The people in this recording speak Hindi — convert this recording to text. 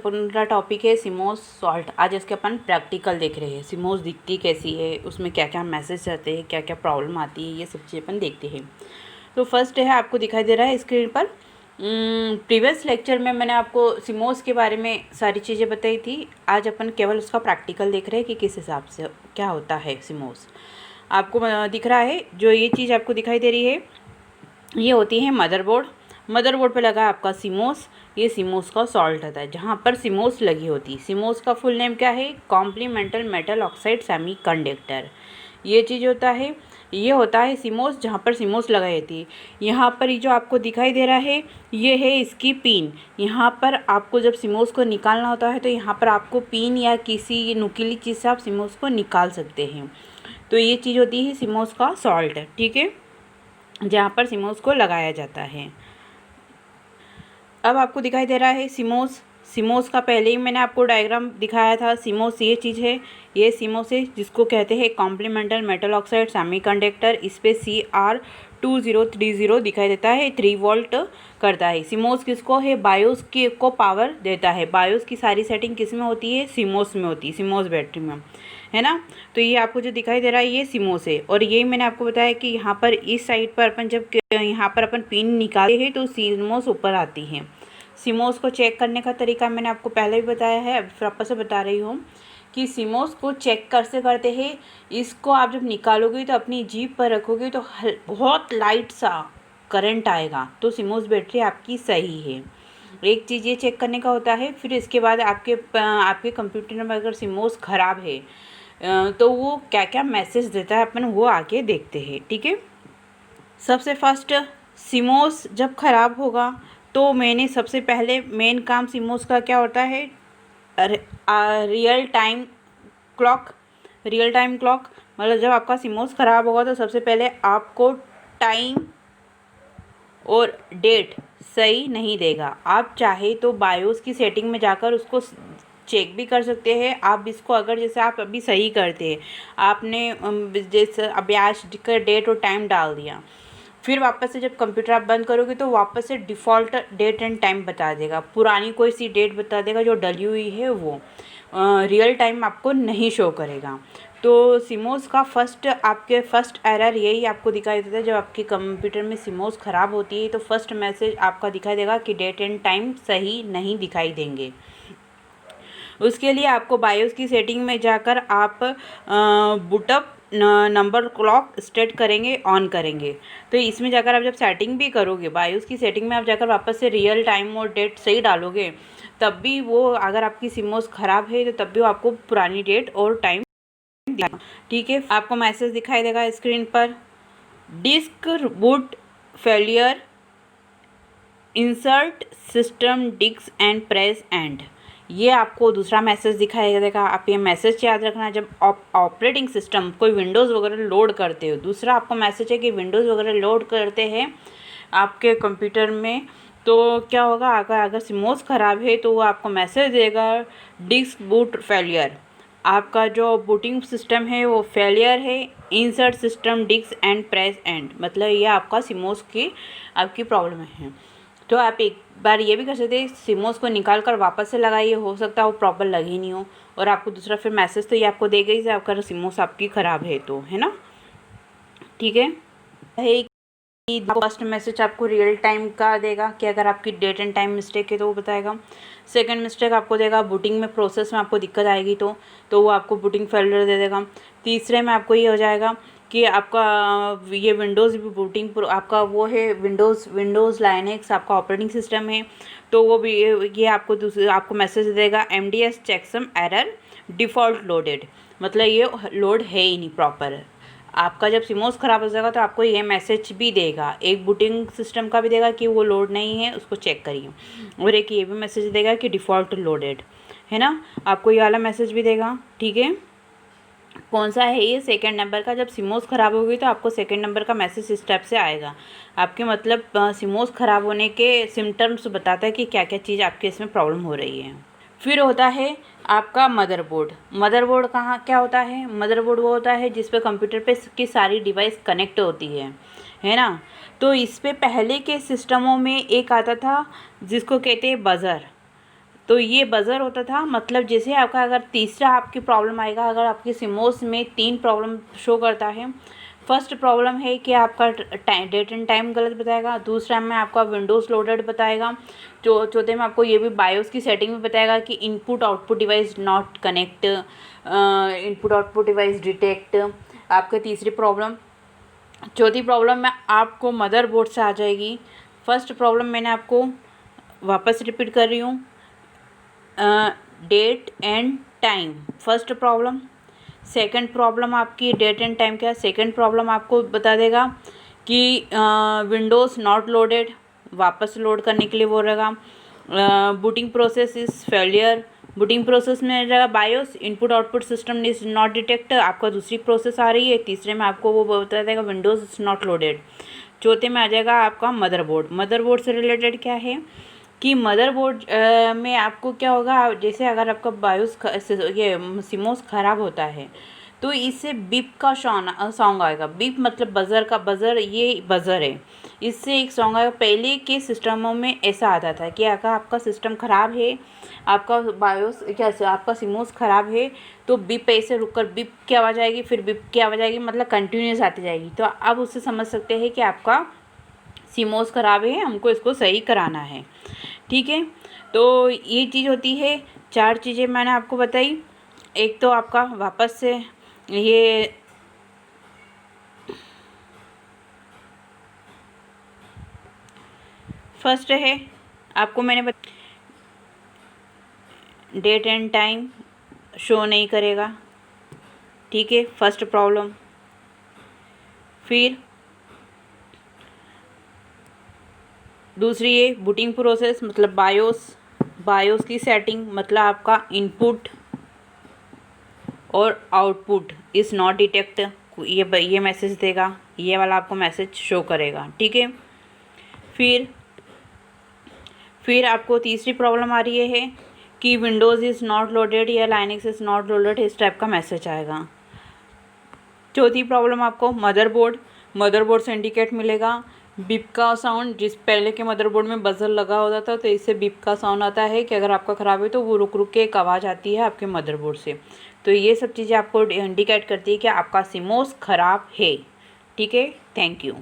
अपन का टॉपिक है सिमोस सॉल्ट। आज इसके अपन प्रैक्टिकल देख रहे हैं, सिमोस दिखती कैसी है, उसमें क्या क्या मैसेज आते हैं, क्या क्या प्रॉब्लम आती है, ये सब चीज़ अपन देखते हैं। तो फर्स्ट है, आपको दिखाई दे रहा है स्क्रीन पर। प्रीवियस लेक्चर में मैंने आपको सिमोस के बारे में सारी चीज़ें बताई थी। आज अपन केवल उसका प्रैक्टिकल देख रहे हैं कि किस हिसाब से क्या होता है सिमोस। आपको दिख रहा है, जो ये चीज़ आपको दिखाई दे रही है, ये होती है मदरबोर्ड। मदरबोर्ड पे लगा आपका सिमोस। ये सिमोस का सॉल्ट होता है, जहाँ पर सिमोस लगी होती है। सिमोस का फुल नेम क्या है? कॉम्प्लीमेंटल मेटल ऑक्साइड सेमीकंडक्टर। ये चीज़ होता है, ये होता है सिमोस, जहाँ पर सिमोस लगाई होती है। यहाँ पर ये जो आपको दिखाई दे रहा है, ये है इसकी पिन। यहाँ पर आपको जब सिमोस को निकालना होता है तो यहाँ पर आपको पिन या किसी नुकीली चीज़ से आप सिमोस को निकाल सकते हैं। तो ये चीज़ होती है सिमोस का सॉल्ट, ठीक है, जहाँ पर सिमोस को लगाया जाता है। अब आपको दिखाई दे रहा है सिमोस। सिमोस का पहले ही मैंने आपको डायग्राम दिखाया था। सिमोस ये चीज़ है, ये सिमोस है, जिसको कहते हैं कॉम्प्लीमेंटल मेटल ऑक्साइड सेमीकंडक्टर। इस पे CR2030 दिखाई देता है, 3 वोल्ट करता है। सिमोस किसको है? बायोस की को पावर देता है। बायोस की सारी सेटिंग किस में होती है? सिमोस में होती है, सिमोस बैटरी में, है ना। तो ये आपको जो दिखाई दे रहा है, ये सिमोस है। और यही मैंने आपको बताया कि यहाँ पर इस साइड पर अपन जब यहाँ पर अपन पिन निकालते हैं तो सिमोस ऊपर आती है। सिमोस को चेक करने का तरीका मैंने आपको पहले भी बताया है, अब वापस से बता रही हूँ कि सिमोस को चेक कैसे करते हैं। इसको आप जब निकालोगे तो अपनी जीभ पर रखोगे तो बहुत लाइट सा करंट आएगा, तो सिमोस बैटरी आपकी सही है। एक चीज़ ये चेक करने का होता है। फिर इसके बाद आपके कंप्यूटर में अगर सिमोस ख़राब है तो वो क्या क्या मैसेज देता है, अपन वो आगे देखते हैं, ठीक है। सबसे फर्स्ट, सिमोस जब ख़राब होगा तो मैंने सबसे पहले मेन काम सिमोस का क्या होता है? Real time clock. Real time clock मतलब जब आपका सिमोस ख़राब होगा तो सबसे पहले आपको टाइम और डेट सही नहीं देगा। आप चाहे तो बायोस की सेटिंग में जाकर उसको चेक भी कर सकते हैं। आप इसको अगर जैसे आप अभी सही करते हैं, आपने जैसे अभी आज का डेट और टाइम डाल दिया, फिर वापस से जब कंप्यूटर आप बंद करोगे तो वापस से डिफ़ॉल्ट डेट एंड टाइम बता देगा। पुरानी कोई सी डेट बता देगा जो डली हुई है, वो रियल टाइम आपको नहीं शो करेगा। तो सिमोस का आपके फर्स्ट एरर यही आपको दिखाई देता है। जब आपके कंप्यूटर में सिमोस ख़राब होती है तो फर्स्ट मैसेज आपका दिखाई देगा कि डेट एंड टाइम सही नहीं दिखाई देंगे। उसके लिए आपको बायोस की सेटिंग में जाकर आप बूटअप नंबर क्लॉक स्टार्ट करेंगे, ऑन करेंगे। तो इसमें जाकर आप जब सेटिंग भी करोगे, बायोस की सेटिंग में आप जाकर वापस से रियल टाइम और डेट सही डालोगे, तब भी वो अगर आपकी सिमोस ख़राब है तो तब भी वो आपको पुरानी डेट और टाइम देगा, ठीक है। आपको मैसेज दिखाई देगा स्क्रीन पर, disk boot failure, insert system disk and press end. ये आपको दूसरा मैसेज दिखाई देगा। आप ये मैसेज याद रखना जब आप ऑपरेटिंग सिस्टम कोई विंडोज़ वगैरह लोड करते हो। दूसरा आपको मैसेज है कि विंडोज़ वगैरह लोड करते हैं आपके कंप्यूटर में, तो क्या होगा, अगर सिमोस ख़राब है तो वो आपको मैसेज देगा डिस्क बूट फेलियर। आपका जो बूटिंग सिस्टम है वो फेलियर है। Insert system disk and press end, मतलब ये आपका सिमोस की आपकी प्रॉब्लम है। तो आप एक बार ये भी कर सकते हैं, सिमोस को निकाल कर वापस से लगाइए, हो सकता है वो प्रॉपर लगी नहीं हो। और आपको दूसरा फिर मैसेज तो ये आपको देगा ही, आपका सिमोस आपकी ख़राब है तो, है ना, ठीक है। फर्स्ट मैसेज आपको रियल टाइम का देगा कि अगर आपकी डेट एंड टाइम मिस्टेक है तो वो बताएगा। सेकंड मिस्टेक आपको देगा बूटिंग में प्रोसेस में आपको दिक्कत आएगी तो वो आपको बूटिंग फेलियर दे देगा। तीसरे में आपको ये हो जाएगा कि आपका ये विंडोज़ भी बूटिंग आपका वो है, विंडोज़ लाइनेक्स आपका ऑपरेटिंग सिस्टम है, तो वो भी ये आपको मैसेज देगा MDS checksum error default loaded, मतलब ये लोड है ही नहीं प्रॉपर। आपका जब सिमोस ख़राब हो जाएगा तो आपको ये मैसेज भी देगा, एक बूटिंग सिस्टम का भी देगा कि वो लोड नहीं है, उसको चेक करिए, और एक ये भी मैसेज देगा कि डिफ़ॉल्ट लोडेड, है ना। आपको ये वाला मैसेज भी देगा, ठीक है। कौन सा है ये? सेकंड नंबर का। जब सिमोस ख़राब होगी तो आपको सेकंड नंबर का मैसेज इस टाइप से आएगा। आपके मतलब सिमोस ख़राब होने के सिम्टम्स बताता है कि क्या क्या चीज़ आपके इसमें प्रॉब्लम हो रही है। फिर होता है आपका मदरबोर्ड। मदरबोर्ड कहाँ क्या होता है? मदरबोर्ड वो होता है जिस पे कंप्यूटर पे की सारी डिवाइस कनेक्ट होती है ना। तो इस पे पहले के सिस्टमों में एक आता था जिसको कहते हैं बज़र। तो ये बज़र होता था, मतलब जैसे आपका अगर तीसरा आपकी प्रॉब्लम आएगा, अगर आपकी सिमोस में 3 प्रॉब्लम शो करता है। फर्स्ट प्रॉब्लम है कि आपका डेट एंड टाइम गलत बताएगा, दूसरा में आपका विंडोज़ लोडेड बताएगा, चौथे में आपको ये भी बायोस की सेटिंग में बताएगा कि input output device not connect, input output device detect. आपका तीसरी प्रॉब्लम, चौथी प्रॉब्लम में आपको मदरबोर्ड से आ जाएगी। फर्स्ट प्रॉब्लम मैंने आपको वापस रिपीट कर रही हूँ, date and time first problem. Second problem आपकी डेट एंड टाइम क्या है, सेकंड प्रॉब्लम आपको बता देगा कि विंडोज़ नॉट लोडेड, वापस लोड करने के लिए बोल रहेगा। Booting process is failure, booting process में रहेगा BIOS, input output system is not detect, आपका दूसरी प्रोसेस आ रही है। तीसरे में आपको वो बता देगा विंडोज़ इज़ नॉट लोडेड। चौथे में आ जाएगा आपका मदरबोर्ड। मदरबोर्ड से रिलेटेड क्या है कि मदरबोर्ड में आपको क्या होगा, जैसे अगर आपका बायोस ये सिमोस ख़राब होता है तो इससे बीप का सॉन्ग आएगा। बीप मतलब बज़र का, बज़र ये बज़र है, इससे एक सॉन्ग आएगा। पहले के सिस्टमों में ऐसा आता था कि अगर आपका सिस्टम ख़राब है, आपका बायोस क्या आपका सिमोस ख़राब है, तो बीप ऐसे रुककर बीप की आवाज़ आएगी, फिर बीप की आवाज़ आएगी, मतलब कंटिन्यूस आती जाएगी। तो अब उससे समझ सकते हैं कि आपका सिमोस ख़राब है, हमको इसको सही कराना है। ठीक है, तो ये चीज़ होती है। 4 चीज़ें मैंने आपको बताई। एक तो आपका वापस से ये फर्स्ट है, आपको मैंने डेट एंड टाइम शो नहीं करेगा। ठीक है, फर्स्ट प्रॉब्लम। फिर दूसरी है बूटिंग प्रोसेस, मतलब बायोस की सेटिंग, मतलब आपका इनपुट और आउटपुट इज़ नॉट डिटेक्ट, ये मैसेज देगा, ये वाला आपको मैसेज शो करेगा। ठीक है, फिर आपको तीसरी प्रॉब्लम आ रही है कि विंडोज़ इज़ नॉट लोडेड या लाइनक्स इज़ नॉट लोडेड, इस टाइप का मैसेज आएगा। चौथी प्रॉब्लम आपको मदरबोर्ड से इंडिकेट मिलेगा। बीप का साउंड, जिस पहले के मदरबोर्ड में बजर लगा होता था, तो इससे बीप का साउंड आता है कि अगर आपका ख़राब है तो वो रुक रुक के एक आवाज़ आती है आपके मदरबोर्ड से। तो ये सब चीज़ें आपको इंडिकेट करती है कि आपका सिमोस ख़राब है। ठीक है, थैंक यू।